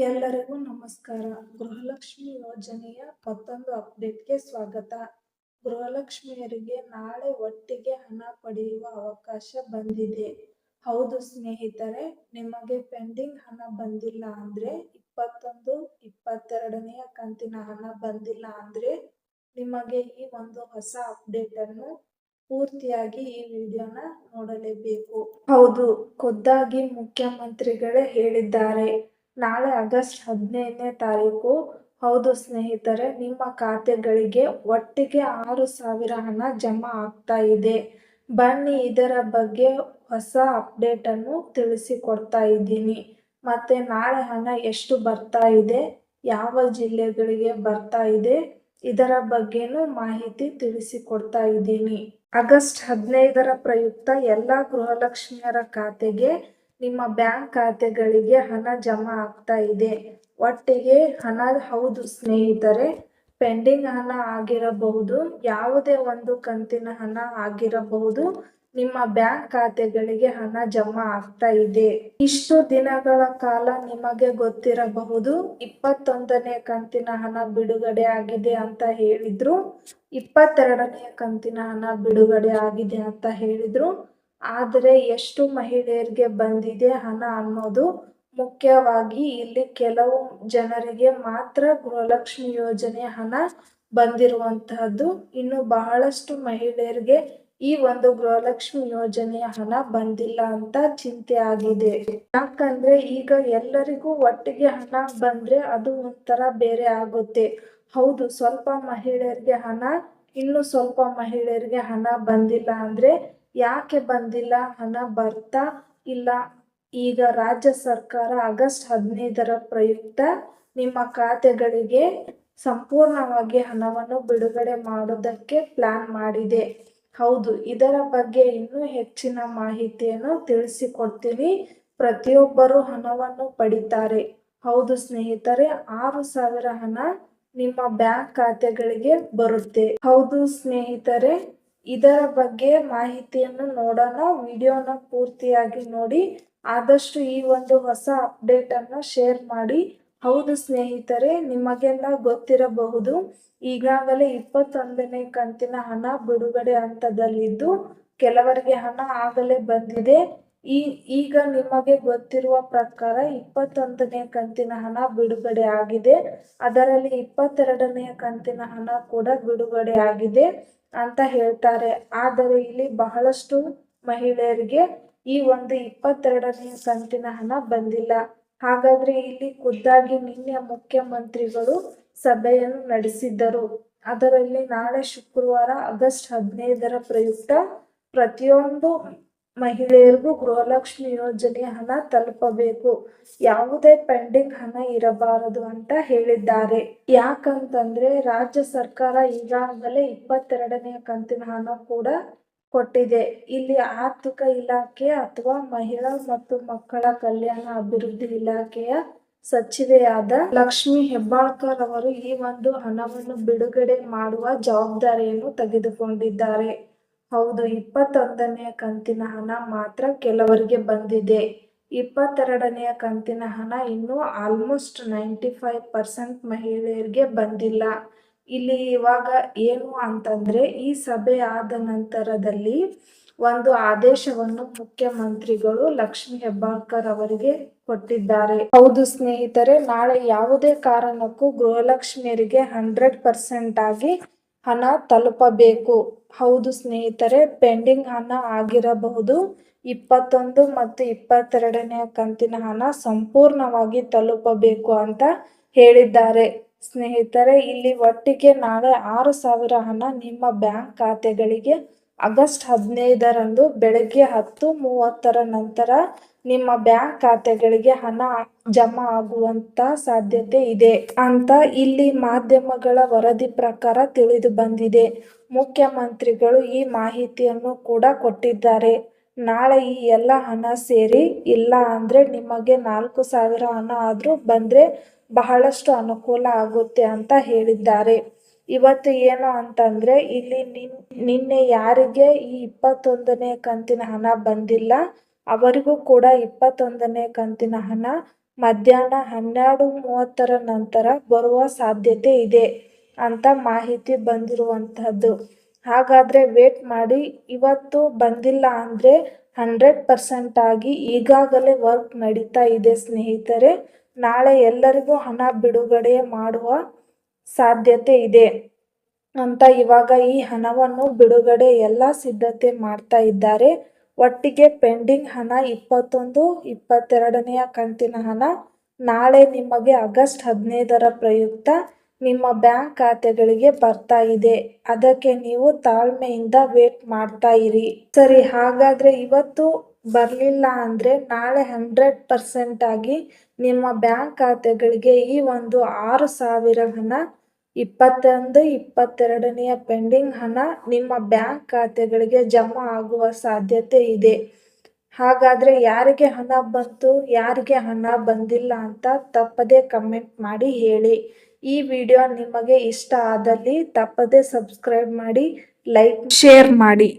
ಎಲ್ಲರಿಗೂ ನಮಸ್ಕಾರ. ಗೃಹಲಕ್ಷ್ಮಿ ಯೋಜನೆಯ ಮತ್ತೊಂದು ಅಪ್ಡೇಟ್ಗೆ ಸ್ವಾಗತ. ಗೃಹಲಕ್ಷ್ಮಿಯರಿಗೆ ನಾಳೆ ಒಟ್ಟಿಗೆ ಹಣ ಪಡೆಯುವ ಅವಕಾಶ ಬಂದಿದೆ. ಹೌದು ಸ್ನೇಹಿತರೆ, ನಿಮಗೆ ಪೆಂಡಿಂಗ್ ಹಣ ಬಂದಿಲ್ಲ ಅಂದ್ರೆ 21, 22ನೇ ಕಂತಿನ ಹಣ ಬಂದಿಲ್ಲ ಅಂದ್ರೆ ನಿಮಗೆ ಈ ಒಂದು ಹೊಸ ಅಪ್ಡೇಟ್ ಅನ್ನು ಪೂರ್ತಿಯಾಗಿ ಈ ವಿಡಿಯೋನ ನೋಡಲೇಬೇಕು. ಹೌದು, ಖುದ್ದಾಗಿ ಮುಖ್ಯಮಂತ್ರಿಗಳೇ ಹೇಳಿದ್ದಾರೆ. ನಾಳೆ ಆಗಸ್ಟ್ 15ನೇ ತಾರೀಕು. ಹೌದು ಸ್ನೇಹಿತರೆ, ನಿಮ್ಮ ಖಾತೆಗಳಿಗೆ ಒಟ್ಟಿಗೆ 6,000 ಹಣ ಜಮಾ ಆಗ್ತಾ ಇದೆ. ಬನ್ನಿ ಇದರ ಬಗ್ಗೆ ಹೊಸ ಅಪ್ಡೇಟ್ ಅನ್ನು ತಿಳಿಸಿಕೊಡ್ತಾ ಇದ್ದೀನಿ. ಮತ್ತೆ ನಾಳೆ ಹಣ ಎಷ್ಟು ಬರ್ತಾ ಇದೆ, ಯಾವ ಜಿಲ್ಲೆಗಳಿಗೆ ಬರ್ತಾ ಇದೆ, ಇದರ ಬಗ್ಗೆನೂ ಮಾಹಿತಿ ತಿಳಿಸಿಕೊಡ್ತಾ ಇದ್ದೀನಿ. ಆಗಸ್ಟ್ 15ರ ಪ್ರಯುಕ್ತ ಎಲ್ಲ ಗೃಹಲಕ್ಷ್ಮಿಯರ ಖಾತೆಗೆ, ನಿಮ್ಮ ಬ್ಯಾಂಕ್ ಖಾತೆಗಳಿಗೆ ಹಣ ಜಮಾ ಆಗ್ತಾ ಇದೆ. ಒಟ್ಟಿಗೆ ಹಣ. ಹೌದು ಸ್ನೇಹಿತರೆ, ಪೆಂಡಿಂಗ್ ಹಣ ಆಗಿರಬಹುದು, ಯಾವುದೇ ಒಂದು ಕಂತಿನ ಹಣ ಆಗಿರಬಹುದು, ನಿಮ್ಮ ಬ್ಯಾಂಕ್ ಖಾತೆಗಳಿಗೆ ಹಣ ಜಮಾ ಆಗ್ತಾ ಇದೆ. ಇಷ್ಟು ದಿನಗಳ ಕಾಲ ನಿಮಗೆ ಗೊತ್ತಿರಬಹುದು, 21ನೇ ಕಂತಿನ ಹಣ ಬಿಡುಗಡೆ ಆಗಿದೆ ಅಂತ ಹೇಳಿದ್ರು, 22ನೇ ಕಂತಿನ ಹಣ ಬಿಡುಗಡೆ ಆಗಿದೆ ಅಂತ ಹೇಳಿದ್ರು. ಆದರೆ ಎಷ್ಟು ಮಹಿಳೆಯರಿಗೆ ಬಂದಿದೆ ಹಣ ಅನ್ನೋದು ಮುಖ್ಯವಾಗಿ ಇಲ್ಲಿ ಕೆಲವು ಜನರಿಗೆ ಮಾತ್ರ ಗೃಹಲಕ್ಷ್ಮಿ ಯೋಜನೆ ಹಣ ಬಂದಿರುವಂತಹದ್ದು. ಇನ್ನು ಬಹಳಷ್ಟು ಮಹಿಳೆಯರಿಗೆ ಈ ಒಂದು ಗೃಹಲಕ್ಷ್ಮಿ ಯೋಜನೆಯ ಹಣ ಬಂದಿಲ್ಲ ಅಂತ ಚಿಂತೆ ಆಗಿದೆ. ಯಾಕಂದ್ರೆ ಈಗ ಎಲ್ಲರಿಗೂ ಒಟ್ಟಿಗೆ ಹಣ ಬಂದ್ರೆ ಅದು ಒಂಥರ ಬೇರೆ ಆಗುತ್ತೆ. ಹೌದು, ಸ್ವಲ್ಪ ಮಹಿಳೆಯರಿಗೆ ಹಣ, ಇನ್ನು ಸ್ವಲ್ಪ ಮಹಿಳೆಯರಿಗೆ ಹಣ ಬಂದಿಲ್ಲ ಅಂದ್ರೆ ಯಾಕೆ ಬಂದಿಲ್ಲ, ಹಣ ಬರ್ತಾ ಇಲ್ಲ? ಈಗ ರಾಜ್ಯ ಸರ್ಕಾರ ಆಗಸ್ಟ್ 15ರ ಪ್ರಯುಕ್ತ ನಿಮ್ಮ ಖಾತೆಗಳಿಗೆ ಸಂಪೂರ್ಣವಾಗಿ ಹಣವನ್ನು ಬಿಡುಗಡೆ ಮಾಡೋದಕ್ಕೆ ಪ್ಲಾನ್ ಮಾಡಿದೆ. ಹೌದು, ಇದರ ಬಗ್ಗೆ ಇನ್ನೂ ಹೆಚ್ಚಿನ ಮಾಹಿತಿಯನ್ನು ತಿಳಿಸಿಕೊಡ್ತೀನಿ. ಪ್ರತಿಯೊಬ್ಬರು ಹಣವನ್ನು ಪಡಿತಾರೆ. ಹೌದು ಸ್ನೇಹಿತರೆ, 6,000 ಹಣ ನಿಮ್ಮ ಬ್ಯಾಂಕ್ ಖಾತೆಗಳಿಗೆ ಬರುತ್ತೆ. ಹೌದು ಸ್ನೇಹಿತರೆ, ಇದರ ಬಗ್ಗೆ ಮಾಹಿತಿಯನ್ನು ನೋಡೋಣ. ವಿಡಿಯೋನ ಪೂರ್ತಿಯಾಗಿ ನೋಡಿ. ಆದಷ್ಟು ಈ ಒಂದು ಹೊಸ ಅಪ್ಡೇಟ್ ಅನ್ನು ಶೇರ್ ಮಾಡಿ. ಹೌದು ಸ್ನೇಹಿತರೆ, ನಿಮಗೆಲ್ಲ ಗೊತ್ತಿರಬಹುದು, ಈಗಾಗಲೇ 21ನೇ ಕಂತಿನ ಹಣ ಬಿಡುಗಡೆ ಹಂತದಲ್ಲಿದ್ದು, ಕೆಲವರಿಗೆ ಹಣ ಆಗಲೇ ಬಂದಿದೆ. ಈಗ ನಿಮಗೆ ಗೊತ್ತಿರುವ ಪ್ರಕಾರ 21ನೇ ಕಂತಿನ ಹಣ ಬಿಡುಗಡೆ ಆಗಿದೆ. ಅದರಲ್ಲಿ 22ನೇ ಕಂತಿನ ಹಣ ಕೂಡ ಬಿಡುಗಡೆ ಆಗಿದೆ ಅಂತ ಹೇಳ್ತಾರೆ. ಆದರೆ ಇಲ್ಲಿ ಬಹಳಷ್ಟು ಮಹಿಳೆಯರಿಗೆ ಈ ಒಂದು 22ನೇ ಕಂತಿನ ಹಣ ಬಂದಿಲ್ಲ. ಹಾಗಾದ್ರೆ ಇಲ್ಲಿ ಖುದ್ದಾಗಿ ನಿನ್ನೆ ಮುಖ್ಯಮಂತ್ರಿಗಳು ಸಭೆಯನ್ನು ನಡೆಸಿದ್ದರು. ಅದರಲ್ಲಿ ನಾಳೆ ಶುಕ್ರವಾರ ಆಗಸ್ಟ್ 15ರ ಪ್ರಯುಕ್ತ ಪ್ರತಿಯೊಂದು ಮಹಿಳೆಯರಿಗೂ ಗೃಹಲಕ್ಷ್ಮಿ ಯೋಜನೆ ಹಣ ತಲುಪಬೇಕು, ಯಾವುದೇ ಪೆಂಡಿಂಗ್ ಹಣ ಇರಬಾರದು ಅಂತ ಹೇಳಿದ್ದಾರೆ. ಯಾಕಂತಂದ್ರೆ ರಾಜ್ಯ ಸರ್ಕಾರ ಈಗಾಗಲೇ 22ನೇ ಕಂತಿನ ಹಣ ಕೂಡ ಕೊಟ್ಟಿದೆ. ಇಲ್ಲಿ ಆರ್ಥಿಕ ಇಲಾಖೆ ಅಥವಾ ಮಹಿಳಾ ಮತ್ತು ಮಕ್ಕಳ ಕಲ್ಯಾಣ ಅಭಿವೃದ್ಧಿ ಇಲಾಖೆಯ ಸಚಿವೆಯಾದ ಲಕ್ಷ್ಮಿ ಹೆಬ್ಬಾಳ್ಕರ್ ಅವರು ಈ ಒಂದು ಹಣವನ್ನು ಬಿಡುಗಡೆ ಮಾಡುವ ಜವಾಬ್ದಾರಿಯನ್ನು ತೆಗೆದುಕೊಂಡಿದ್ದಾರೆ. ಹೌದು, 21ನೇ ಕಂತಿನ ಹಣ ಮಾತ್ರ ಕೆಲವರಿಗೆ ಬಂದಿದೆ. 22ನೇ ಕಂತಿನ ಹಣ ಇನ್ನೂ ಆಲ್ಮೋಸ್ಟ್ 95% ಮಹಿಳೆಯರಿಗೆ ಬಂದಿಲ್ಲ. ಇಲ್ಲಿ ಇವಾಗ ಏನು ಅಂತಂದ್ರೆ, ಈ ಸಭೆ ಆದ ನಂತರದಲ್ಲಿ ಒಂದು ಆದೇಶವನ್ನು ಮುಖ್ಯಮಂತ್ರಿಗಳು ಲಕ್ಷ್ಮಿ ಹೆಬ್ಬಾಳ್ಕರ್ ಅವರಿಗೆ ಕೊಟ್ಟಿದ್ದಾರೆ. ಹೌದು ಸ್ನೇಹಿತರೆ, ನಾಳೆ ಯಾವುದೇ ಕಾರಣಕ್ಕೂ ಗೃಹಲಕ್ಷ್ಮಿಯರಿಗೆ 100% ಆಗಿ ಹಣ ತಲುಪಬೇಕು. ಹೌದು ಸ್ನೇಹಿತರೆ, ಪೆಂಡಿಂಗ್ ಹಣ ಆಗಿರಬಹುದು, 21 ಮತ್ತು 22ನೇ ಕಂತಿನ ಹಣ ಸಂಪೂರ್ಣವಾಗಿ ತಲುಪಬೇಕು ಅಂತ ಹೇಳಿದ್ದಾರೆ. ಸ್ನೇಹಿತರೆ, ಇಲ್ಲಿ ಒಟ್ಟಿಗೆ ನಾಳೆ 6,000 ಹಣ ನಿಮ್ಮ ಬ್ಯಾಂಕ್ ಖಾತೆಗಳಿಗೆ ಆಗಸ್ಟ್ 15ರಂದು ಬೆಳಗ್ಗೆ 10:30ರ ನಂತರ ನಿಮ್ಮ ಬ್ಯಾಂಕ್ ಖಾತೆಗಳಿಗೆ ಹಣ ಜಮಾ ಆಗುವಂತ ಸಾಧ್ಯತೆ ಇದೆ ಅಂತ ಇಲ್ಲಿ ಮಾಧ್ಯಮಗಳ ವರದಿ ಪ್ರಕಾರ ತಿಳಿದು ಬಂದಿದೆ. ಮುಖ್ಯಮಂತ್ರಿಗಳು ಈ ಮಾಹಿತಿಯನ್ನು ಕೂಡ ಕೊಟ್ಟಿದ್ದಾರೆ. ನಾಳೆ ಈ ಎಲ್ಲ ಹಣ ಸೇರಿ, ಇಲ್ಲ ಅಂದ್ರೆ ನಿಮಗೆ 4,000 ಹಣ ಆದ್ರೂ ಬಂದ್ರೆ ಬಹಳಷ್ಟು ಅನುಕೂಲ ಆಗುತ್ತೆ ಅಂತ ಹೇಳಿದ್ದಾರೆ. ಇವತ್ತು ಏನು ಅಂತಂದ್ರೆ, ಇಲ್ಲಿ ನಿನ್ನೆ ಯಾರಿಗೆ ಈ 21ನೇ ಕಂತಿನ ಹಣ ಬಂದಿಲ್ಲ ಅವರಿಗೂ ಕೂಡ 21ನೇ ಕಂತಿನ ಹಣ ಮಧ್ಯಾಹ್ನ 12:30 ನಂತರ ಬರುವ ಸಾಧ್ಯತೆ ಇದೆ ಅಂತ ಮಾಹಿತಿ ಬಂದಿರುವಂತಹದ್ದು. ಹಾಗಾದರೆ ವೇಟ್ ಮಾಡಿ. ಇವತ್ತು ಬಂದಿಲ್ಲ ಅಂದರೆ 100% ಆಗಿ ಈಗಾಗಲೇ ವರ್ಕ್ ನಡೀತಾ ಇದೆ ಸ್ನೇಹಿತರೆ. ನಾಳೆ ಎಲ್ಲರಿಗೂ ಹಣ ಬಿಡುಗಡೆ ಮಾಡುವ ಸಾಧ್ಯತೆ ಇದೆ ಅಂತ ಇವಾಗ ಈ ಹಣವನ್ನು ಬಿಡುಗಡೆ ಎಲ್ಲ ಸಿದ್ಧತೆ ಮಾಡ್ತಾ ಇದ್ದಾರೆ. ಒಟ್ಟಿಗೆ ಪೆಂಡಿಂಗ್ ಹಣ 21, 22ನೇ ಕಂತಿನ ಹಣ ನಾಳೆ ನಿಮಗೆ ಆಗಸ್ಟ್ 15ರ ಪ್ರಯುಕ್ತ ನಿಮ್ಮ ಬ್ಯಾಂಕ್ ಖಾತೆಗಳಿಗೆ ಬರ್ತಾ ಇದೆ. ಅದಕ್ಕೆ ನೀವು ತಾಳ್ಮೆಯಿಂದ ವೇಟ್ ಮಾಡ್ತಾ ಇರಿ. ಸರಿ, ಹಾಗಾದ್ರೆ ಇವತ್ತು ಬರಲಿಲ್ಲ ಅಂದರೆ ನಾಳೆ 100% ಆಗಿ ನಿಮ್ಮ ಬ್ಯಾಂಕ್ ಖಾತೆಗಳಿಗೆ ಈ ಒಂದು 6,000 ಹಣ, 21, 22ನೇ ಪೆಂಡಿಂಗ್ ಹಣ ನಿಮ್ಮ ಬ್ಯಾಂಕ್ ಖಾತೆಗಳಿಗೆ ಜಮಾ ಆಗುವ ಸಾಧ್ಯತೆ ಇದೆ. ಹಾಗಾದರೆ ಯಾರಿಗೆ ಹಣ ಬಂತು, ಯಾರಿಗೆ ಹಣ ಬಂದಿಲ್ಲ ಅಂತ ತಪ್ಪದೇ ಕಮೆಂಟ್ ಮಾಡಿ ಹೇಳಿ. ಈ ವಿಡಿಯೋ ನಿಮಗೆ ಇಷ್ಟ ಆದಲ್ಲಿ ತಪ್ಪದೇ ಸಬ್ಸ್ಕ್ರೈಬ್ ಮಾಡಿ, ಲೈಕ್, ಶೇರ್ ಮಾಡಿ.